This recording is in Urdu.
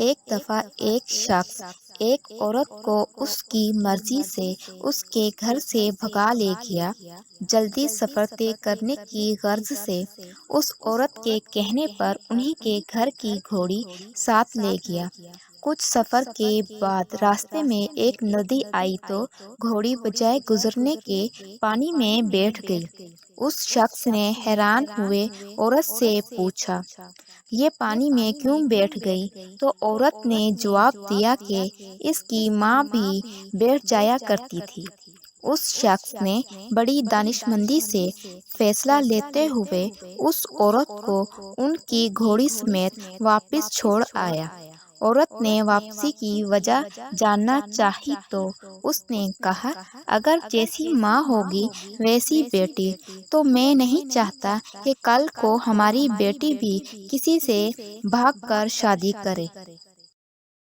ایک دفعہ ایک شخص ایک عورت کو اس کی مرضی سے اس کے گھر سے بھگا لے گیا۔ جلدی سفر طے کرنے کی غرض سے اس عورت کے کہنے پر انہیں کے گھر کی گھوڑی ساتھ لے گیا۔ کچھ سفر کے بعد راستے میں ایک ندی آئی تو گھوڑی بجائے گزرنے کے پانی میں بیٹھ گئی۔ اس شخص نے حیران ہوئے عورت سے پوچھا، یہ پانی میں کیوں بیٹھ گئی؟ تو عورت نے جواب دیا کہ اس کی ماں بھی بیٹھ جایا کرتی تھی۔ اس شخص نے بڑی دانشمندی سے فیصلہ لیتے ہوئے اس عورت کو ان کی گھوڑی سمیت واپس چھوڑ آیا۔ عورت نے واپسی کی وجہ جاننا چاہی تو اس نے کہا، اگر جیسی ماں ہوگی ویسی بیٹی، تو میں نہیں چاہتا کہ کل کو ہماری بیٹی بھی کسی سے بھاگ کر شادی کرے۔